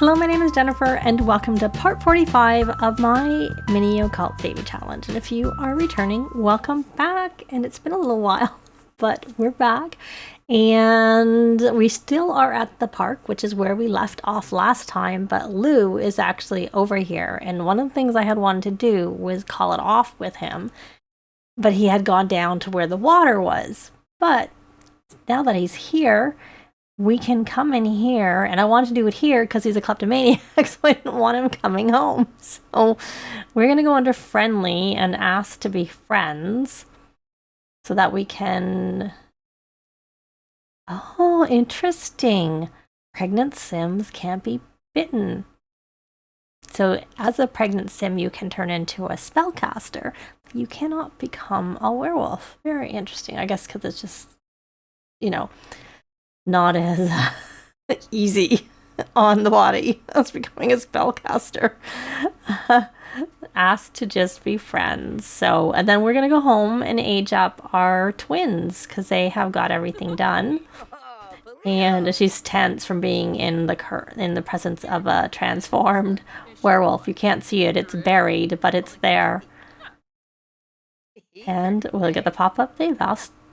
Hello, my name is Jennifer and welcome to part 45 of my mini occult baby challenge. And if you are returning, welcome back. And it's been a little while, but we're back. And we still are at the park, which is where we left off last time, but Lou is actually over here. And one of the things I had wanted to do was call it off with him, but he had gone down to where the water was. But now that he's here, we can come in here, and I wanted to do it here because he's a kleptomaniac, so I didn't want him coming home. So we're going to go under friendly and ask to be friends so that we can... Oh, interesting. Pregnant Sims can't be bitten. So as a pregnant Sim, you can turn into a spellcaster. You cannot become a werewolf. Very interesting. I guess because it's just, you know, not as easy on the body as becoming a spellcaster. Asked to just be friends. So, and then we're going to go home and age up our twins because they have got everything done. And she's tense from being in the presence of a transformed werewolf. You can't see it. It's buried, but it's there. And we'll get the pop-up. They've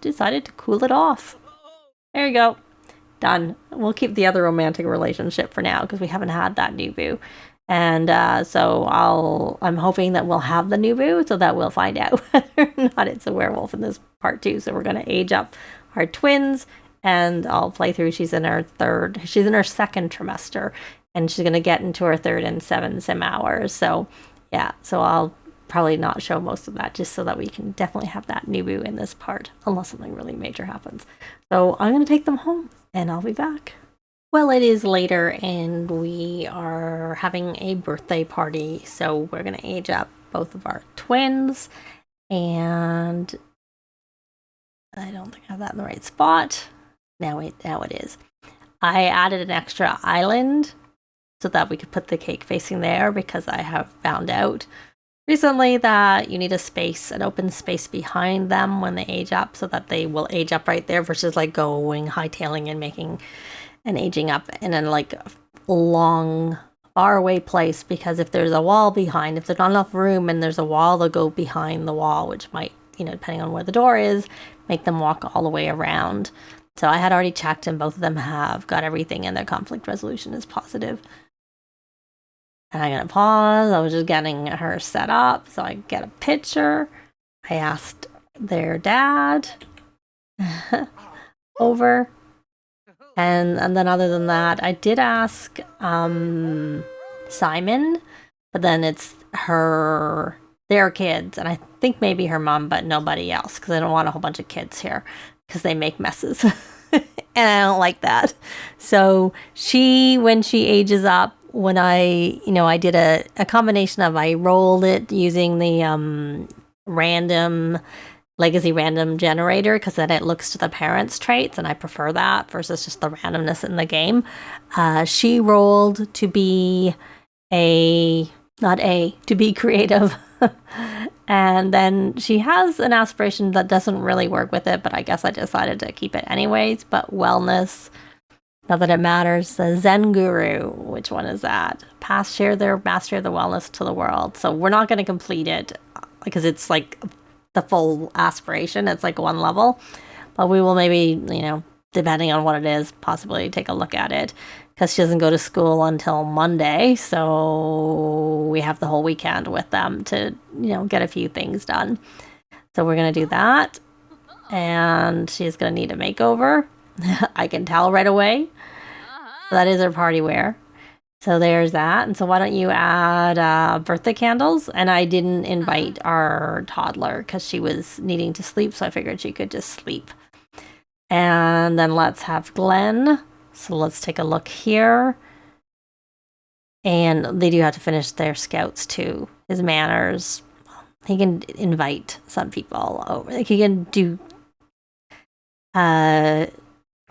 decided to cool it off. There you go. Done. We'll keep the other romantic relationship for now because we haven't had that Nooboo. And so I'm hoping that we'll have the Nooboo so that we'll find out whether or not it's a werewolf in this part too. So we're going to age up our twins and I'll play through. She's in her second trimester and she's going to get into her third in 7 sim hours. So yeah, so I'll probably not show most of that just so that we can definitely have that Nooboo in this part unless something really major happens. So I'm going to take them home. And I'll be back. Well, it is later and we are having a birthday party. So we're going to age up both of our twins. And I don't think I have that in the right spot. Now it is. I added an extra island so that we could put the cake facing there because I have found out recently that you need an open space behind them when they age up so that they will age up right there versus like going hightailing and making and aging up in a like long far away place, because if there's a wall behind, if there's not enough room and there's a wall, they'll go behind the wall, which might, depending on where the door is, make them walk all the way around. So I had already checked and both of them have got everything and their conflict resolution is positive. And I'm going to pause. I was just getting her set up so I get a picture. I asked their dad over. And then other than that, I did ask Simon, but then it's their kids. And I think maybe her mom, but nobody else because I don't want a whole bunch of kids here because they make messes. And I don't like that. So when she ages up, when I did a combination of, I rolled it using the legacy random generator because then it looks to the parents' traits and I prefer that versus just the randomness in the game. She rolled to be to be creative. And then she has an aspiration that doesn't really work with it, but I guess I decided to keep it anyways. But wellness, not that it matters. The Zen Guru, which one is that? Share their mastery of the wellness to the world. So we're not going to complete it because it's like the full aspiration. It's like one level. But we will maybe, depending on what it is, possibly take a look at it. Because she doesn't go to school until Monday. So we have the whole weekend with them to, get a few things done. So we're going to do that. And she's going to need a makeover. I can tell right away. So that is her party wear. So there's that. And so why don't you add birthday candles? And I didn't invite our toddler because she was needing to sleep. So I figured she could just sleep. And then let's have Glenn. So let's take a look here. And they do have to finish their scouts too. His manners. He can invite some people over. Like he can do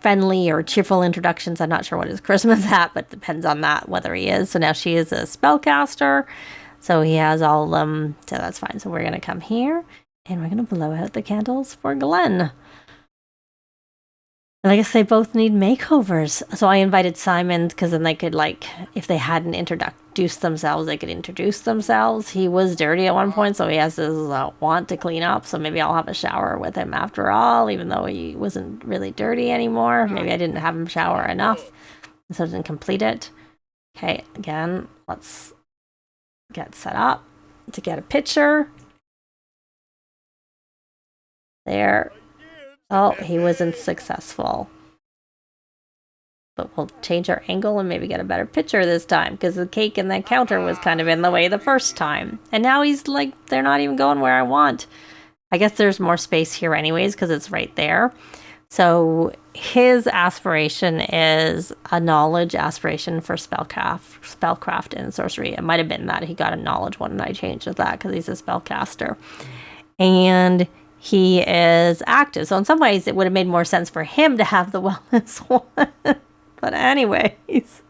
friendly or cheerful introductions. I'm not sure what his Christmas hat, but depends on that, whether he is. So now she is a spellcaster. So he has all of them. So that's fine. So we're going to come here and we're going to blow out the candles for Glenn. And I guess they both need makeovers. So I invited Simon because then they could, like, if they hadn't introduced themselves, they could introduce themselves. He was dirty at one point, so he has this want to clean up. So maybe I'll have a shower with him after all, even though he wasn't really dirty anymore. Maybe I didn't have him shower enough, so I didn't complete it. Okay, again, let's get set up to get a picture. There. Oh, he wasn't successful. But we'll change our angle and maybe get a better picture this time, because the cake and the counter was kind of in the way the first time. And now he's like, they're not even going where I want. I guess there's more space here anyways, because it's right there. So his aspiration is a knowledge aspiration for spellcraft and sorcery. It might have been that he got a knowledge one and I changed it to that because he's a spellcaster. And he is active. So in some ways, it would have made more sense for him to have the wellness one. But anyways,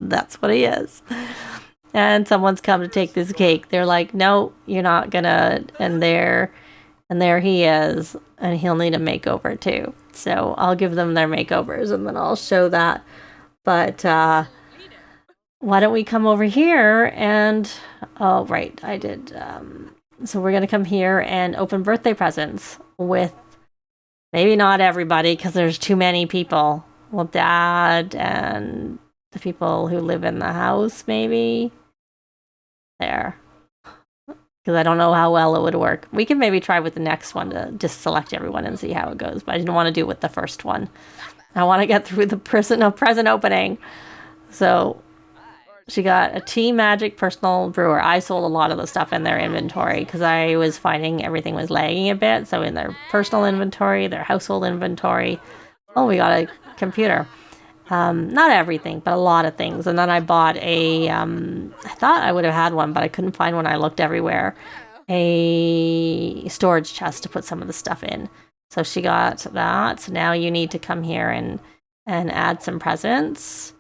that's what he is. And someone's come to take this cake. They're like, no, you're not gonna. And there he is. And he'll need a makeover too. So I'll give them their makeovers and then I'll show that. But why don't we come over here and, oh, right, I did. So we're going to come here and open birthday presents with maybe not everybody because there's too many people. Well, Dad and the people who live in the house, maybe. There. Because I don't know how well it would work. We can maybe try with the next one to just select everyone and see how it goes. But I didn't want to do it with the first one. I want to get through the present opening. So she got a tea magic personal brewer. I sold a lot of the stuff in their inventory because I was finding everything was lagging a bit. So in their personal inventory, their household inventory. Oh, we got a computer. Not everything, but a lot of things. And then I bought a, I thought I would have had one, but I couldn't find one. I looked everywhere. A storage chest to put some of the stuff in. So she got that. So now you need to come here and add some presents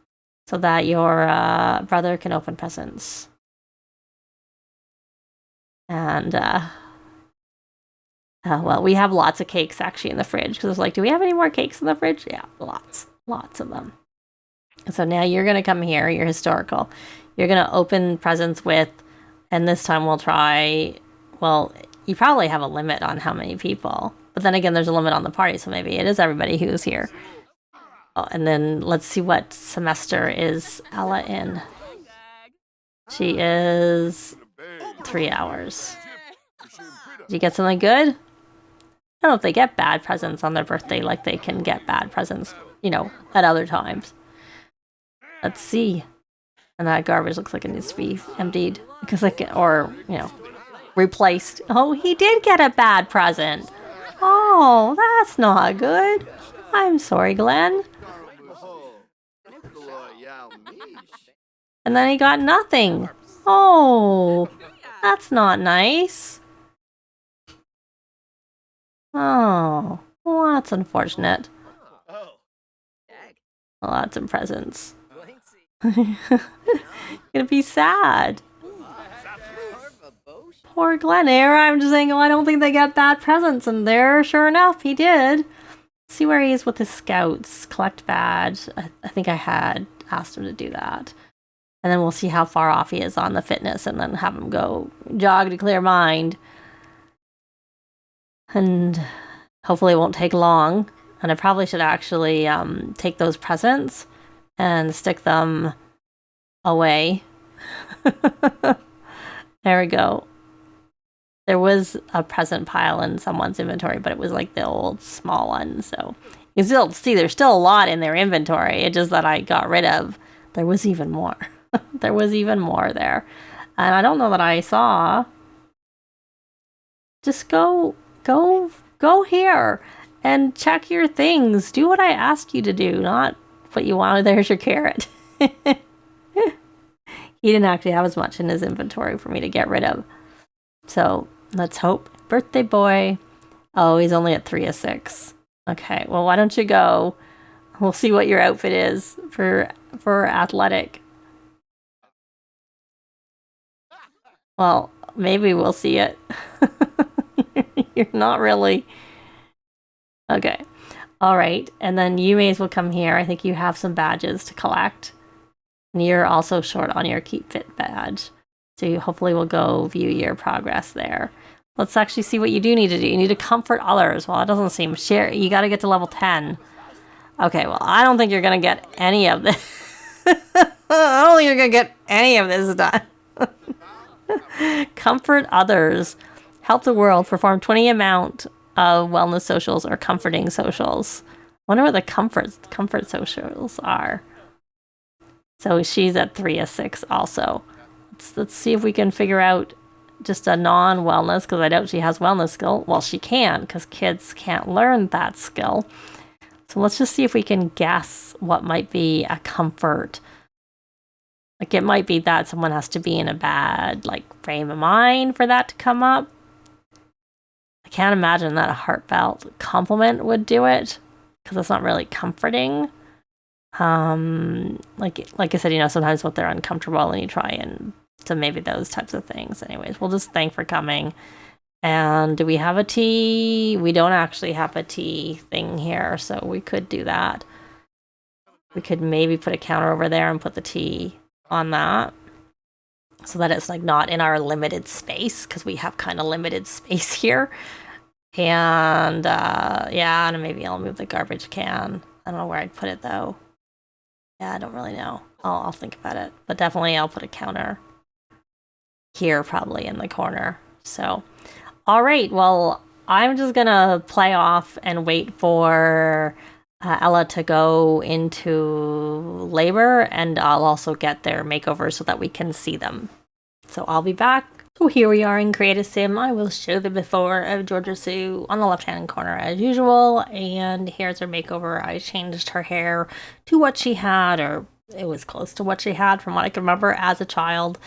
so that your brother can open presents. And, well, we have lots of cakes actually in the fridge because it's like, do we have any more cakes in the fridge? Yeah, lots of them. So now you're going to come here, you're historical. You're going to open presents with, and this time we'll try, well, you probably have a limit on how many people. But then again, there's a limit on the party, so maybe it is everybody who's here. Oh, and then let's see what semester is Ella in. She is 3 hours. Did you get something good? I don't know if they get bad presents on their birthday like they can get bad presents, you know, at other times. Let's see. And that garbage looks like it needs to be emptied. Because or, you know, replaced. Oh, he did get a bad present. Oh, that's not good. I'm sorry, Glenn. And then he got nothing. Oh, that's not nice. Oh, well, that's unfortunate. Well, that's some presents. Gonna be sad. Poor Glenn here. I'm just saying, oh, I don't think they get bad presents. And there, sure enough, he did. Let's see where he is with his scouts. Collect badge. I think I had asked him to do that. And then we'll see how far off he is on the fitness and then have him go jog to clear mind. And hopefully it won't take long. And I probably should actually take those presents and stick them away. There we go. There was a present pile in someone's inventory, but it was like the old small one. So you can still see there's still a lot in their inventory. It's just that I got rid of. There was even more. There was even more there. And I don't know that I saw. Just go here and check your things. Do what I asked you to do, not what you wanted. There's your carrot. He didn't actually have as much in his inventory for me to get rid of. So let's hope. Birthday boy. Oh, he's only at 3 of 6. Okay, well, why don't you go? We'll see what your outfit is for athletic. Well, maybe we'll see it. You're not really. Okay. All right, and then you may as well come here. I think you have some badges to collect. And you're also short on your Keep Fit badge. So you hopefully will go view your progress there. Let's actually see what you do need to do. You need to comfort others. Well, it doesn't seem share. You got to get to level 10. Okay, well, I don't think you're going to get any of this. I don't think you're going to get any of this done. Comfort others. Help the world. Perform 20 amount of wellness socials or comforting socials. Wonder what the comfort socials are. So she's at 3 of 6 also. Let's see if we can figure out just a non-wellness, because I doubt she has wellness skill. Well, she can, because kids can't learn that skill. So let's just see if we can guess what might be a comfort. Like, it might be that someone has to be in a bad, like, frame of mind for that to come up. I can't imagine that a heartfelt compliment would do it, because it's not really comforting. Like I said, you know, sometimes what they're uncomfortable and you try and, so maybe those types of things. Anyways, we'll just thank for coming. And do we have a tea? We don't actually have a tea thing here, so we could do that. We could maybe put a counter over there and put the tea on that, so that it's like not in our limited space, because we have kind of limited space here. And yeah, and maybe I'll move the garbage can. I don't know where I'd put it though. Yeah, I don't really know. I'll think about it. But definitely I'll put a counter here, probably in the corner. So, all right. Well, I'm just going to play off and wait for Ella to go into labor, and I'll also get their makeovers so that we can see them. So I'll be back. So here we are in Create a Sim. I will show the before of Georgia Sue on the left-hand corner as usual. And here's her makeover. I changed her hair to what she had, or it was close to what she had from what I can remember as a child.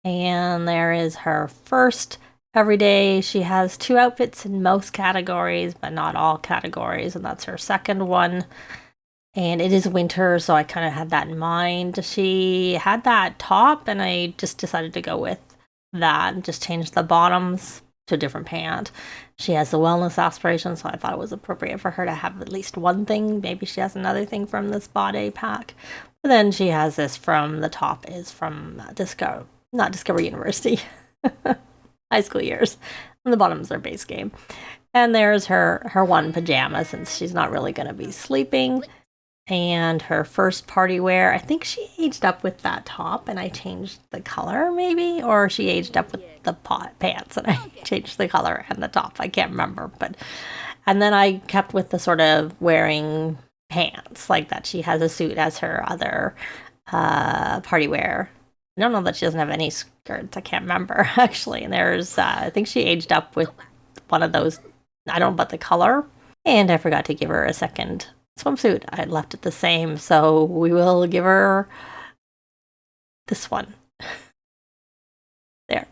And there is her first everyday. She has 2 outfits in most categories, but not all categories. And that's her second one. And it is winter, so I kind of had that in mind. She had that top, and I just decided to go with that and just change the bottoms to a different pant. She has the wellness aspiration, so I thought it was appropriate for her to have at least one thing. Maybe she has another thing from this body pack. But then she has this from, the top is from not Discover University, high school years. And the bottoms are base game. And there's her one pajama, since she's not really going to be sleeping. And her first party wear, I think she aged up with that top and I changed the color maybe, or she aged up with the pants and I changed the color and the top. I can't remember, and then I kept with the sort of wearing pants, like that she has a suit as her other party wear. I don't know that she doesn't have any skirts. I can't remember actually. And there's, I think she aged up with one of those, I don't know about the color. And I forgot to give her a second swimsuit. I left it the same, so we will give her this one. There.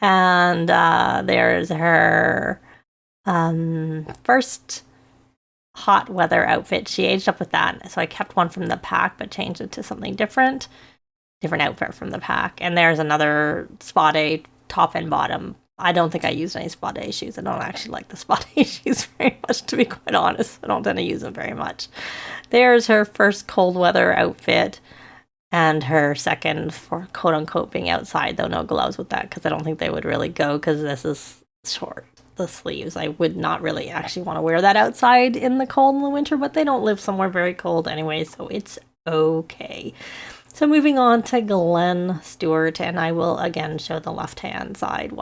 And there's her first hot weather outfit. She aged up with that, so I kept one from the pack but changed it to something different outfit from the pack. And there's another spot A top and bottom. I don't think I used any spot A shoes. I don't actually like the spot A shoes very much, to be quite honest. I don't tend to use them very much. There's her first cold weather outfit, and her second for quote-unquote being outside, though no gloves with that, because I don't think they would really go, because this is short, the sleeves. I would not really actually want to wear that outside in the cold in the winter, but they don't live somewhere very cold anyway, so it's okay. So moving on to Glenn Stewart, and I will again show the left-hand side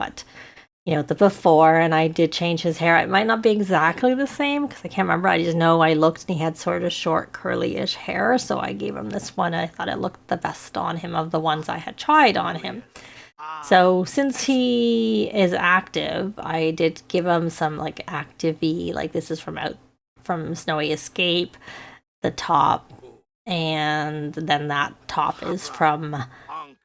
the before, and I did change his hair. It might not be exactly the same, because I can't remember. I just know I looked and he had sort of short, curly-ish hair, so I gave him this one. I thought it looked the best on him of the ones I had tried on him. So since he is active, I did give him some like active-y, like this is from Snowy Escape, the top. And then that top is from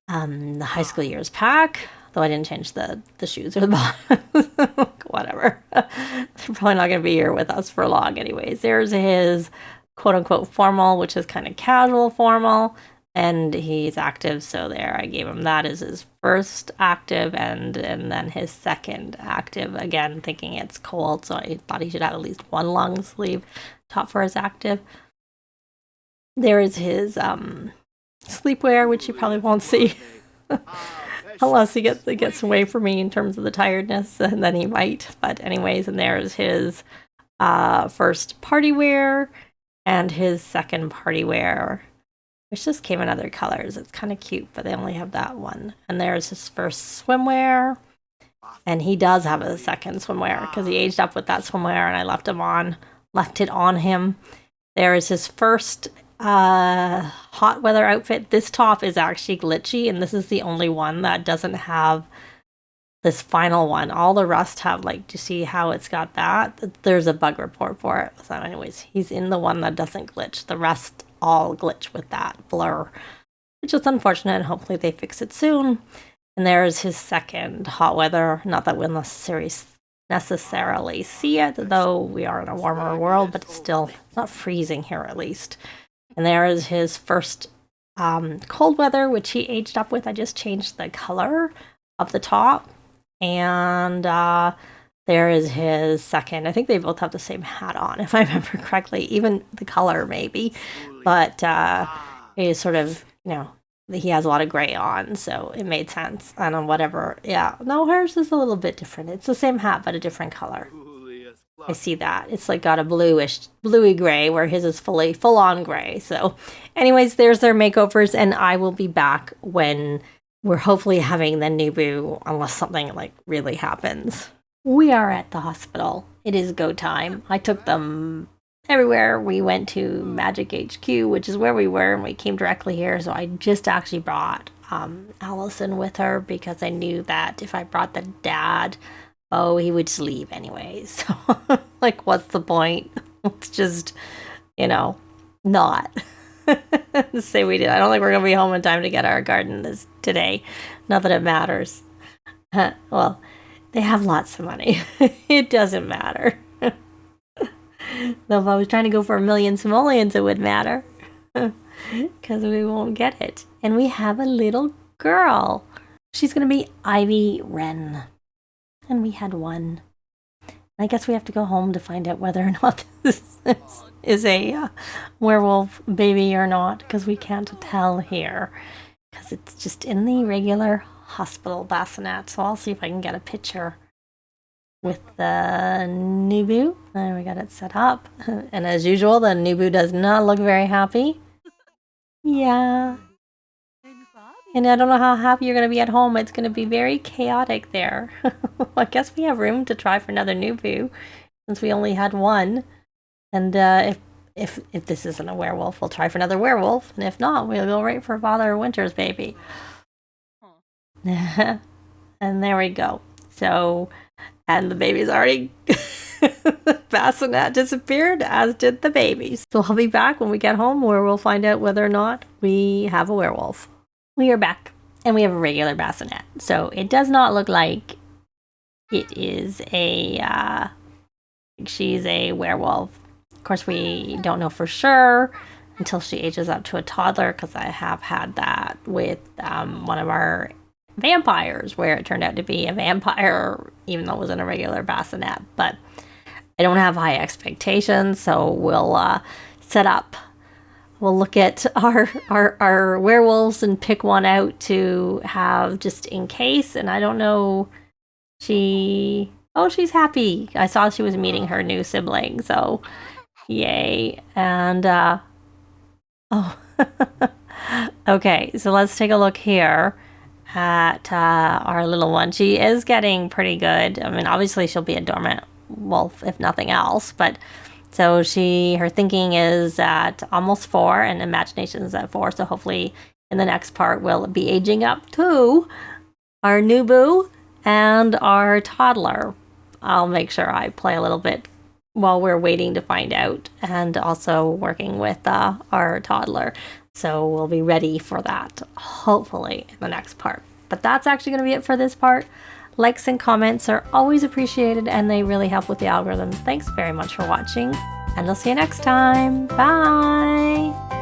the high school years pack, though I didn't change the shoes or the bottoms. Whatever. They're probably not going to be here with us for long anyways. There's his quote-unquote formal, which is kind of casual formal. and he's active, so there, I gave him that as his first active, and then his second active, again thinking it's cold, so I thought he should have at least one long sleeve top for his active. There is his sleepwear, which you probably won't see unless he gets away from me in terms of the tiredness, and then he might. But anyways, and there's his first party wear and his second party wear, which just came in other colors. It's kind of cute, but they only have that one. And there's his first swimwear, and he does have a second swimwear because he aged up with that swimwear, and I left it on him. There is his first hot weather outfit. This top is actually glitchy, and this is the only one that doesn't have this final one. All the rest have, like, do you see how it's got that? There's a bug report for it. So anyways, he's in the one that doesn't glitch. The rest all glitch with that blur, which is unfortunate. Hopefully they fix it soon. And there's his second hot weather. Not that we'll necessarily see it, though we are in a warmer world, but it's not freezing here at least. And there is his first cold weather, which he aged up with. I just changed the color of the top. And there is his second. I think they both have the same hat on, if I remember correctly, even the color maybe. But he is sort of, he has a lot of gray on, so it made sense. And on whatever, yeah. No, hers is a little bit different. It's the same hat, but a different color. I see that. It's like got a bluey gray, where his is full on gray. So anyways, there's their makeovers, and I will be back when we're hopefully having the Nooboo, unless something like really happens. We are at the hospital. It is go time. I took them everywhere. We went to Magic HQ, which is where we were, and we came directly here. So I just actually brought Allison with her because I knew that if I brought the dad, he would just leave anyways. So like, what's the point? It's just, not. Say we did. I don't think we're going to be home in time to get our garden today. Not that it matters. Well, they have lots of money. It doesn't matter. Though if I was trying to go for 1,000,000 simoleons, it would matter. Because we won't get it. And we have a little girl. She's going to be Ivy Wren. And we had one. I guess we have to go home to find out whether or not this is a werewolf baby or not, because we can't tell here. Because it's just in the regular hospital bassinet. So I'll see if I can get a picture with the Nooboo. And we got it set up. And as usual, the Nooboo does not look very happy. Yeah. And I don't know how happy you're going to be at home. It's going to be very chaotic there. I guess we have room to try for another Nooboo, since we only had one. And if this isn't a werewolf, we'll try for another werewolf. And if not, we'll go right for Father Winter's baby. And there we go. So, and the baby's already... The bassinet disappeared, as did the babies. So I'll be back when we get home, where we'll find out whether or not we have a werewolf. We are back, and we have a regular bassinet. So it does not look like it is she's a werewolf. Of course, we don't know for sure until she ages up to a toddler, because I have had that with one of our vampires, where it turned out to be a vampire, even though it was in a regular bassinet. But I don't have high expectations, so we'll set up. We'll look at our werewolves and pick one out to have just in case. And I don't know, she's happy. I saw she was meeting her new sibling, so yay. And okay, so let's take a look here at our little one. She is getting pretty good. I mean, obviously she'll be a dormant wolf if nothing else, but so her thinking is at almost 4, and imagination is at 4. So hopefully in the next part we'll be aging up to our Nooboo and our toddler. I'll make sure I play a little bit while we're waiting to find out, and also working with our toddler. So we'll be ready for that, hopefully, in the next part. But that's actually going to be it for this part. Likes and comments are always appreciated, and they really help with the algorithms. Thanks very much for watching, and I'll see you next time. Bye!